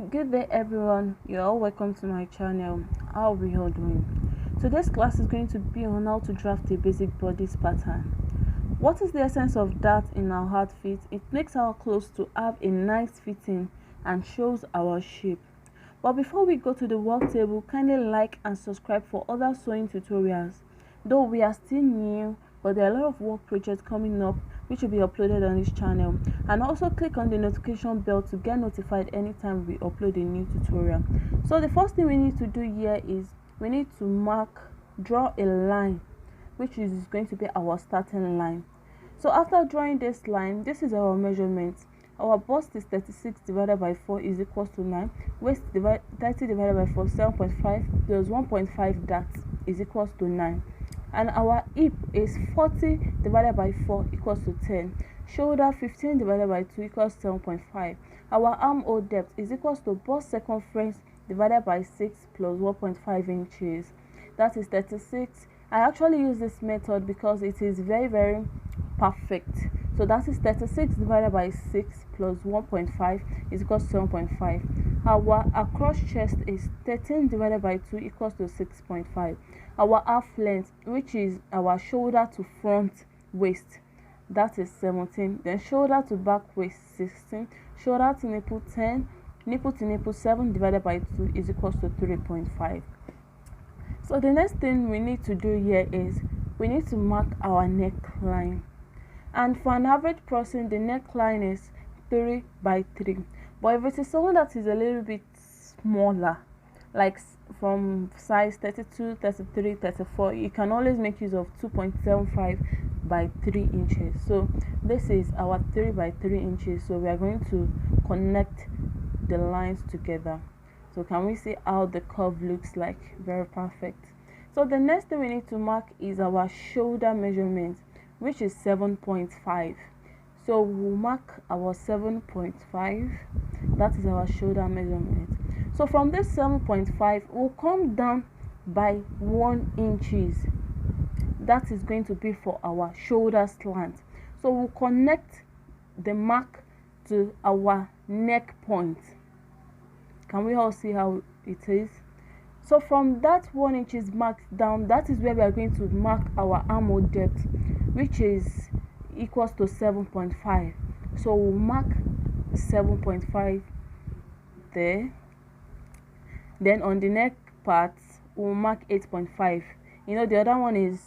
Good day everyone, you're all welcome to my channel. How are we all doing? Today's class is going to be on how to draft a basic bodice pattern. What is the essence of that in our outfit? It makes our clothes to have a nice fitting and shows our shape. But before we go to the work table, kindly like and subscribe for other sewing tutorials. Though we are still new, but there are a lot of work projects coming up which will be uploaded on this channel, and also click on the notification bell to get notified anytime we upload a new tutorial. So the first thing we need to do here is we need to draw a line which is going to be our starting line. So after drawing this line, this is our measurement. Our bust is 36 divided by 4 is equals to 9. Waist 30 divided by 4, 7.5 plus 1.5, that is equals to 9. And our hip is 40 divided by 4 equals to 10. Shoulder 15 divided by 2 equals 7.5. Our armhole depth is equals to bust circumference divided by 6 plus 1.5 inches. That is 36. I actually use this method because it is very perfect. So that is 36 divided by 6 plus 1.5 is equals to 7.5. Our across chest is 13 divided by 2 equals to 6.5. Our half length, which is our shoulder to front waist, that is 17. Then shoulder to back waist 16. Shoulder to nipple 10. Nipple to nipple 7 divided by 2 is equals to 3.5. So the next thing we need to do here is we need to mark our neckline. And for an average person, the neckline is 3 by 3. But if it is someone that is a little bit smaller, like from size 32, 33, 34, you can always make use of 2.75 by 3 inches. So this is our 3 by 3 inches. So we are going to connect the lines together. So can we see how the curve looks like? Very perfect. So the next thing we need to mark is our shoulder measurement, which is 7.5. So we'll mark our 7.5. That is our shoulder measurement. So from this 7.5, we'll come down by 1 inches. That is going to be for our shoulder slant. So we'll connect the mark to our neck point. Can we all see how it is? So from that 1 inches marked down, that is where we are going to mark our armhole depth, which is equals to 7.5. So we'll mark 7.5 there. Then on the neck part, we'll mark 8.5. You know, the other one is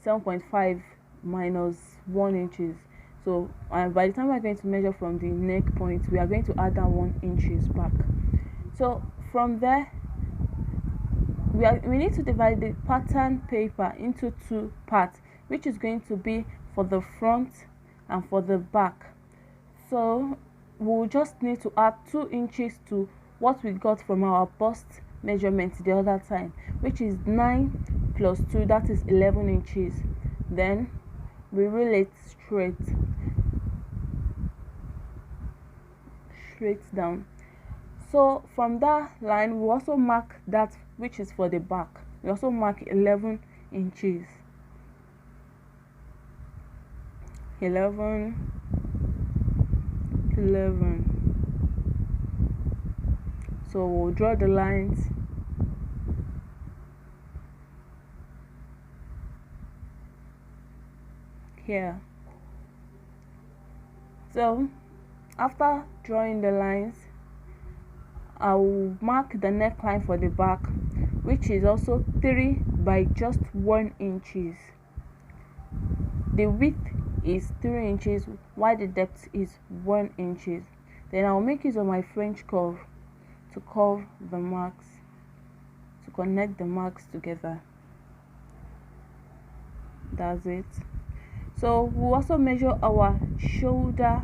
7.5 minus 1 inches. So by the time we're going to measure from the neck point, we are going to add that 1 inches back. So from there, we need to divide the pattern paper into 2 parts, which is going to be for the front and for the back. So we'll just need to add 2 inches to what we got from our bust measurement the other time, which is 9 plus 2, that is 11 inches. Then we roll it straight down. So from that line, we also mark that which is for the back. We also mark 11 inches. 11. So we'll draw the lines here. So after drawing the lines, I will mark the neckline for the back, which is also 3 by just 1 inches. The width is 3 inches while the depth is 1 inches. Then I'll make use of my French curve to curve the marks, to connect the marks together. That's it. So we'll also measure our shoulder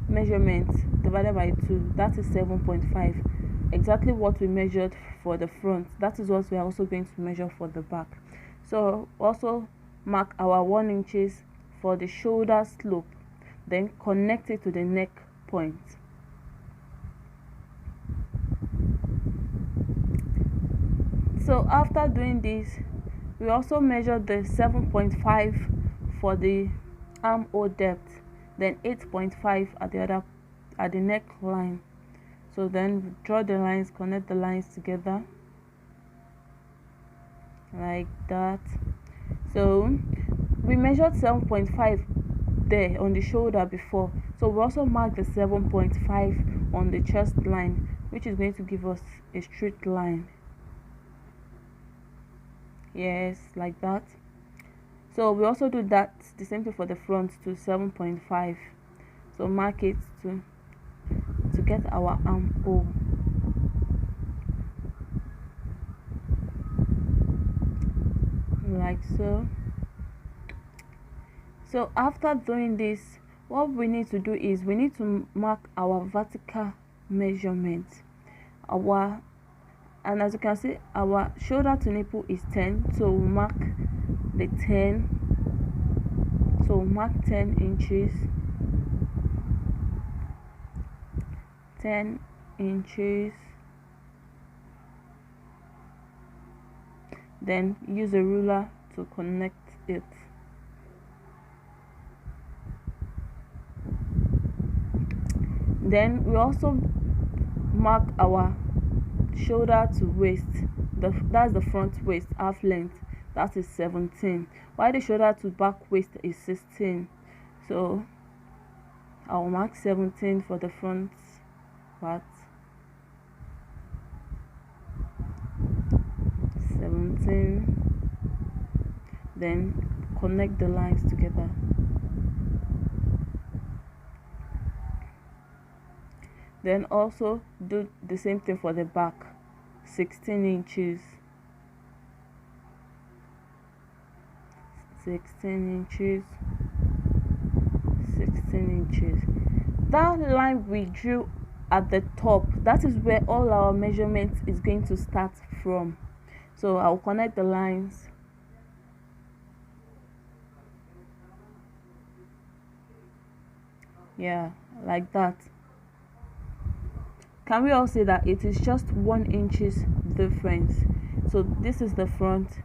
measurement divided by 2, that is 7.5. Exactly what we measured for the front, that is what we are also going to measure for the back. So also mark our 1 inches for the shoulder slope, then connect it to the neck point. So after doing this, we also measure the 7.5 for the armhole depth, then 8.5 at the neckline. So then draw the lines, connect the lines together like that. So we measured 7.5 there on the shoulder before, so we also mark the 7.5 on the chest line, which is going to give us a straight line. Yes, like that. So we also do that the same thing for the front to 7.5. So mark it to get our armhole. Like so. So after doing this, what we need to do is we need to mark our vertical measurement. And as you can see, our shoulder to nipple is 10, so we'll mark the 10. So we'll mark 10 inches. 10 inches. Then use a ruler to connect it. Then we also mark our shoulder to waist. That's the front waist, half length. That is 17. While the shoulder to back waist is 16. So I'll mark 17 for the front part. 17. Then connect the lines together. Then also do the same thing for the back. 16 inches. 16 inches. 16 inches. That line we drew at the top, that is where all our measurements is going to start from. So I'll connect the lines. Yeah, like that. Can we all say that it is just 1 inches difference? So this is the front,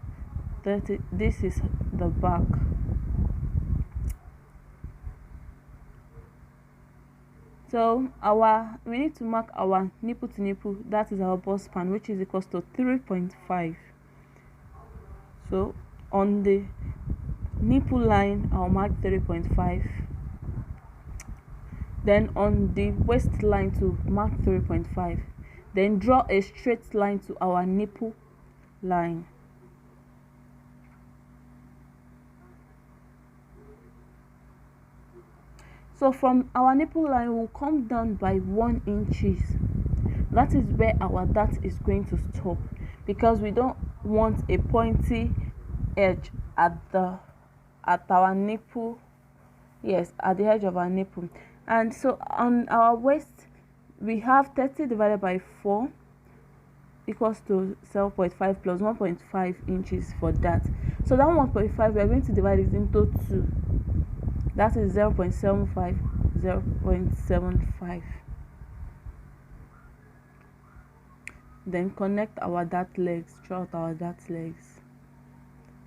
this is the back. So we need to mark our nipple to nipple, that is our bust span, which is equals to 3.5. So on the nipple line, I'll mark 3.5. Then on the waist line to mark 3.5. Then draw a straight line to our nipple line. So from our nipple line, we'll come down by 1 inches. That is where our dart is going to stop, because we don't want a pointy edge at our nipple. Yes, at the edge of our nipple. And so on our waist, we have 30 divided by 4 equals to 7.5 plus 1.5 inches for that. So that 1.5, we are going to divide it into 2. That is 0.75, 0.75. Then connect our dart legs, throughout our dart legs,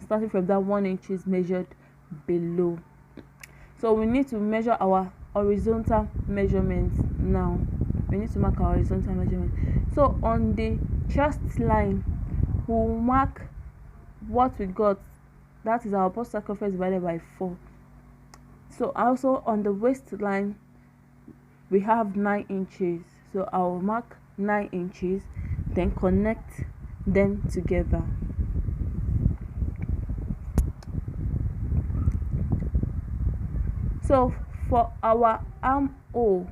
starting from that 1 inch is measured below. So we need to measure our horizontal measurements now. We need to mark our horizontal measurement. So on the chest line, we'll mark what we got. That is our bust circumference divided by 4. So also on the waist line, we have 9 inches. So I'll mark 9 inches, then connect them together. So for our armhole,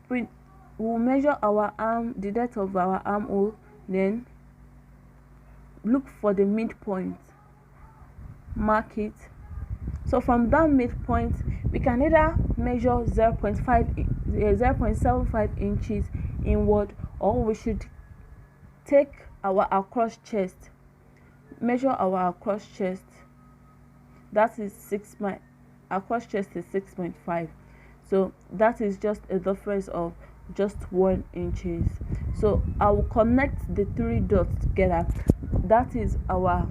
we will measure our the depth of our armhole, then look for the midpoint, mark it. So from that midpoint, we can either measure 0.75 inches inward, or we should take our across chest, measure our across chest. That is across chest is 6.5. So that is just a difference of just 1 inches. So I will connect the 3 dots together. That is our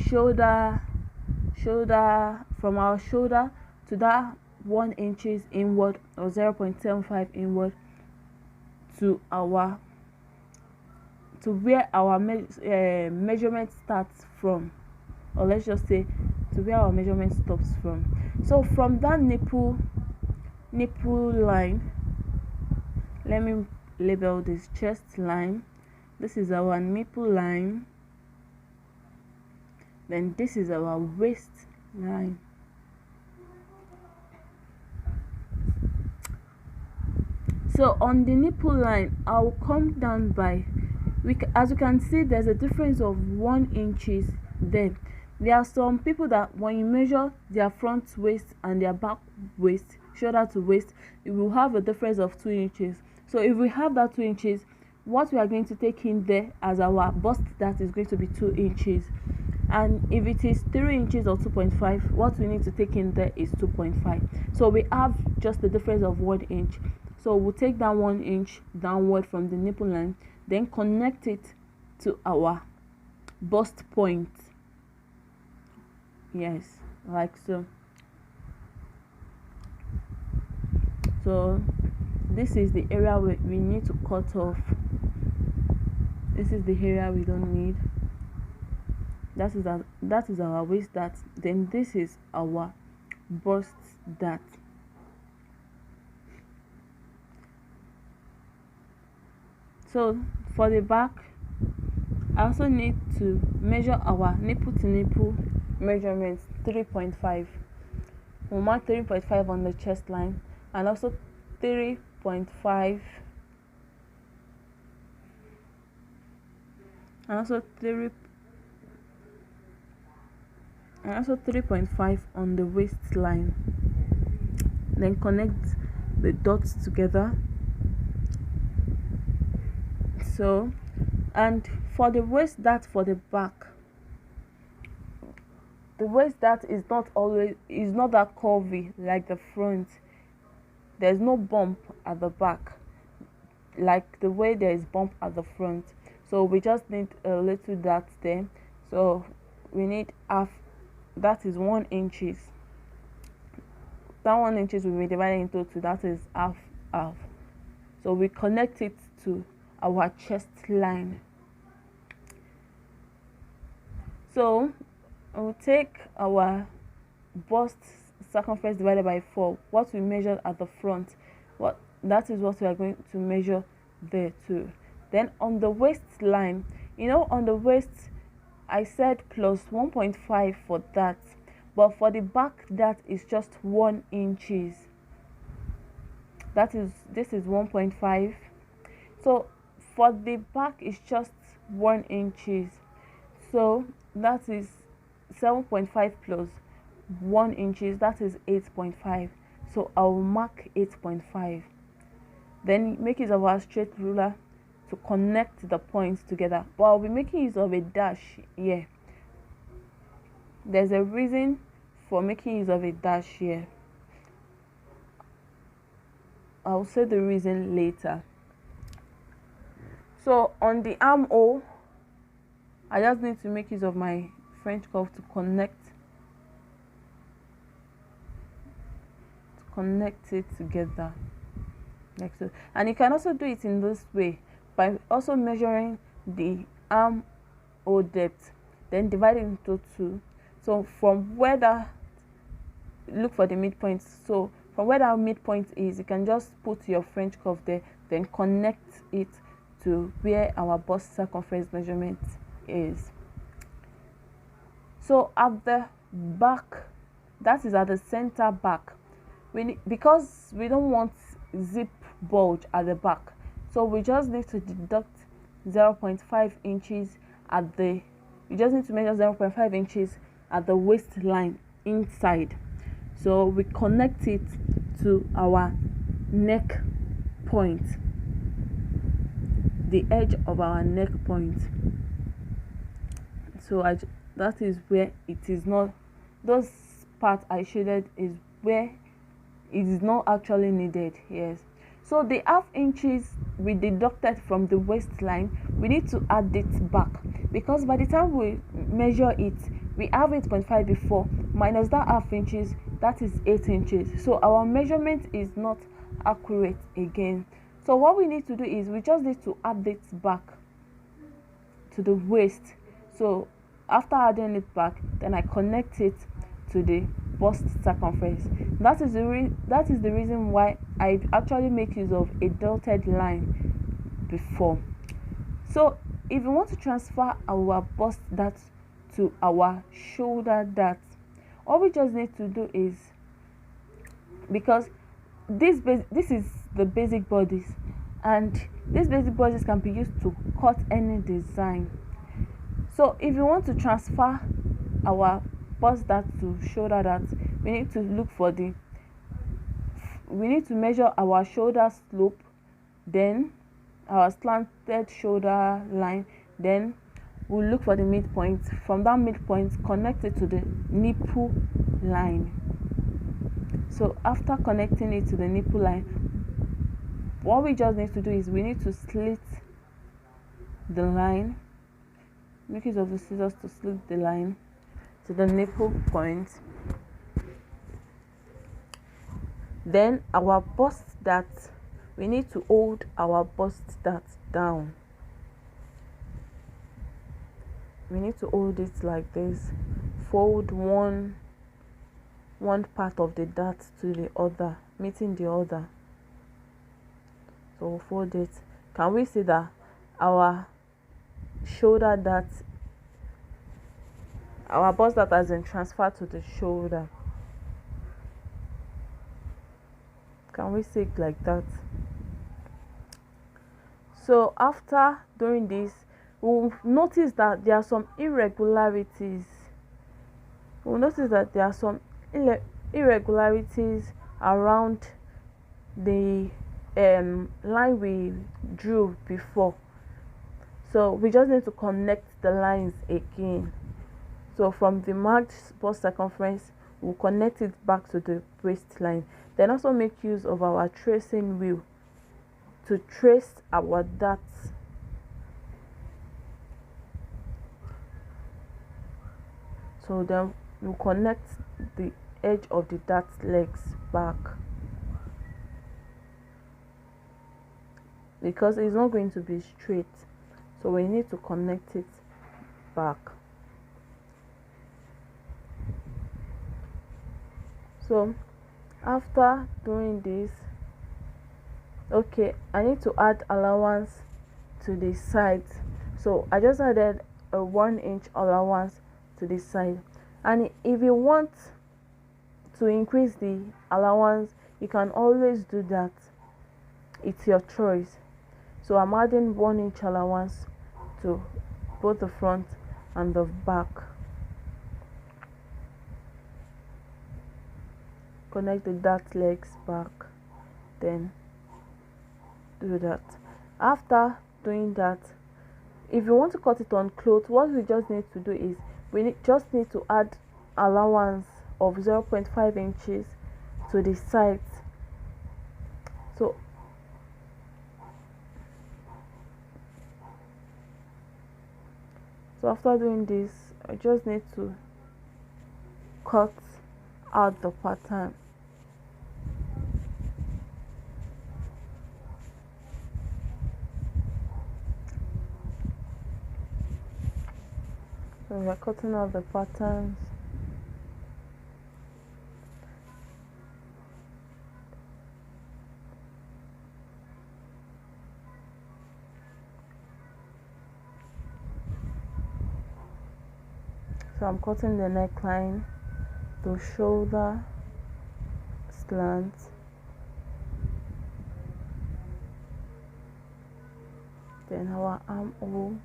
shoulder, from our shoulder to that 1 inches inward, or 0.75 inward. to our to where our measurement starts from, or let's just say to where our measurement stops from. So from that nipple line, let me label this chest line. This is our nipple line, then this is our waist line. So on the nipple line, I'll come down by, as you can see, there's a difference of 1 inches there. There are some people that when you measure their front waist and their back waist, shoulder to waist, you will have a difference of 2 inches. So if we have that 2 inches, what we are going to take in there as our bust, that is going to be 2 inches. And if it is 3 inches or 2.5, what we need to take in there is 2.5. So we have just the difference of 1 inch. So we'll take that 1 inch downward from the nipple line, then connect it to our bust point. Yes, like so. So this is the area we need to cut off. This is the area we don't need. That is our waist dart. Then this is our bust dart. So for the back, I also need to measure our nipple to nipple measurements, 3.5. We'll mark 3.5 on the chest line, and also 3.5, and also 3.5 on the waistline. Then connect the dots together. So, and for the waist dart for the back, the waist dart is not that curvy like the front. There's no bump at the back like the way there is bump at the front. So we just need a little dart there. So we need half, that is 1 inches. That 1 inches will be divided into 2, that is half. So we connect it to our chest line. So we'll take our bust circumference divided by 4, what we measured at the front, that is what we are going to measure there too. Then on the waistline, on the waist I said plus 1.5 for that, but for the back that is just 1 inches. This is 1.5. So for the back is just 1 inches. So that is 7.5 plus 1 inches, that is 8.5. So I will mark 8.5. Then make use of our straight ruler to connect the points together. But I'll be making use of a dash here. There's a reason for making use of a dash here. I'll say the reason later. So on the armhole, I just need to make use of my French curve to connect it together like so. And you can also do it in this way by also measuring the armhole depth, then divide it into 2. So from where that, look for the midpoint. So from where that midpoint is, you can just put your French curve there, then connect it to where our bust circumference measurement is. So at the back, that is at the center back, because we don't want zip bulge at the back, so we just need to deduct 0.5 inches at the, you just need to measure 0.5 inches at the waistline inside. So we connect it to our neck point, the edge of our neck point. So that is where it is not, those parts I shaded is where it is not actually needed. Yes. So the half inches we deducted from the waistline, we need to add it back, because by the time we measure it, we have 8.5 before minus that half inches, that is 8 inches. So our measurement is not accurate again. So what we need to do is we just need to add it back to the waist. So after adding it back, then I connect it to the bust circumference. That is the reason why I actually make use of a dotted line before. So if you want to transfer our bust dart to our shoulder dart, all we just need to do is, because this is the basic bodice, and these basic bodice can be used to cut any design. So if you want to transfer our bust dart to shoulder dart, we need to measure our shoulder slope, then our slanted shoulder line, then we'll look for the midpoint. From that midpoint, connect it to the nipple line. So after connecting it to the nipple line, what we just need to do is we need to slit the line, make use of the scissors to slit the line to the nipple point. Then our bust dart, we need to hold our bust dart down. We need to hold it like this, fold one part of the dart to the other, meeting the other. So we'll fold it. Can we see that our shoulder dart, our bust dart has been transferred to the shoulder? Can we see it like that? So after doing this, we'll notice that there are some irregularities. Around the line we drew before. So we just need to connect the lines again. So from the marked bust circumference, we'll connect it back to the waistline. Then also make use of our tracing wheel to trace our darts. So then we'll connect the edge of the dart legs back, because it's not going to be straight, so we need to connect it back. So after doing this, okay, I need to add allowance to the sides. So I just added a 1-inch allowance to the side, and if you want to increase the allowance, you can always do that. It's your choice. So I'm adding 1-inch allowance to both the front and the back. Connect the dart legs back, then do that. After doing that, if you want to cut it on cloth, what we just need to do is just need to add allowance of 0.5 inches to the sides. So after doing this, I just need to cut out the pattern. So we're cutting out the patterns. So I'm cutting the neckline, the shoulder slant, then our armhole,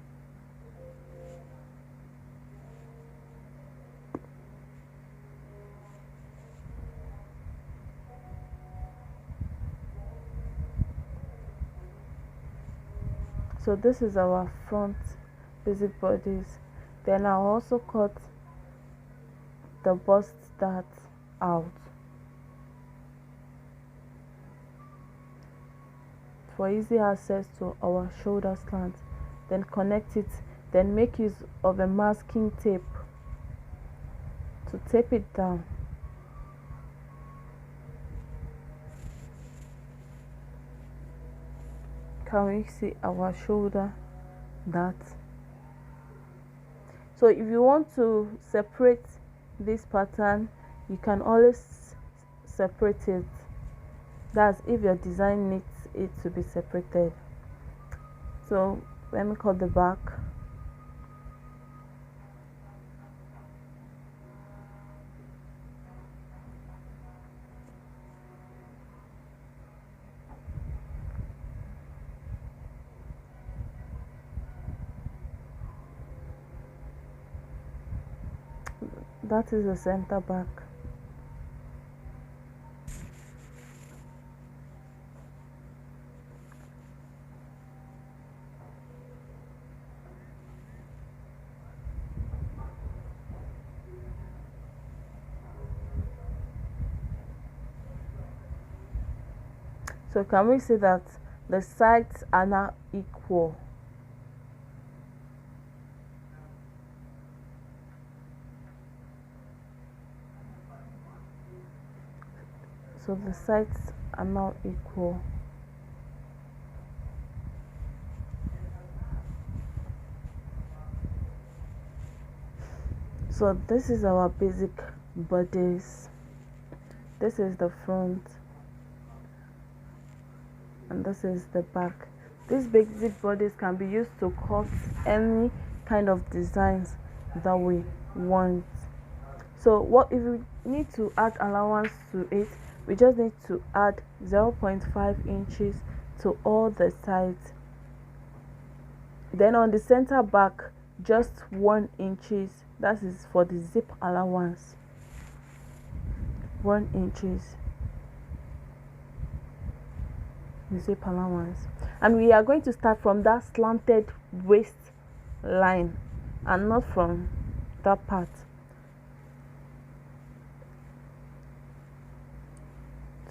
so this is our front basic bodice. Then I'll also cut the bust dart out for easy access to our shoulder slant. Then connect it, then make use of a masking tape to tape it down. Can we see our shoulder dart? So if you want to separate this pattern, you can always separate it. That's if your design needs it to be separated. So let me cut the back. That is the center back. So can we see that the sides are now equal? So the sides are now equal. So this is our basic bodice. This is the front and this is the back. These basic bodice can be used to cut any kind of designs that we want. So what if we need to add allowance to it? We just need to add 0.5 inches to all the sides. Then on the center back, just 1 inches. That is for the zip allowance. 1 inches. The zip allowance. And we are going to start from that slanted waist line and not from that part.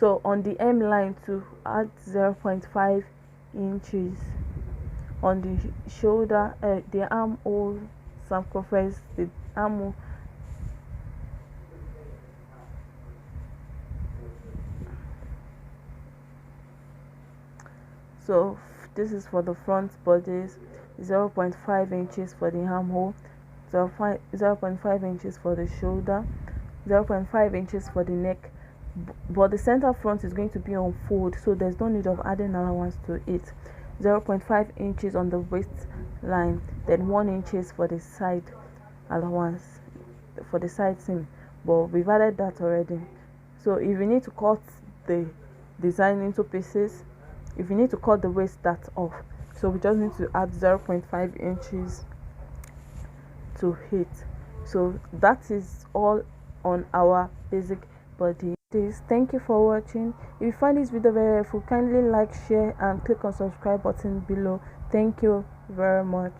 So on the M line to add 0.5 inches. On the shoulder, the armhole circumference, the armhole. So this is for the front bodice, 0.5 inches for the armhole, 0.5 inches for the shoulder, 0.5 inches for the neck. But the center front is going to be on fold, so there's no need of adding allowance to it. 0.5 inches on the waist line, then 1 inches for the side allowance, for the side seam, but we've added that already. So if you need to cut the design into pieces, if you need to cut the waist, that's off. So we just need to add 0.5 inches to it. So that is all on our basic body. Thank you for watching. If you find this video very helpful, kindly like, share and click on subscribe button below. Thank you very much.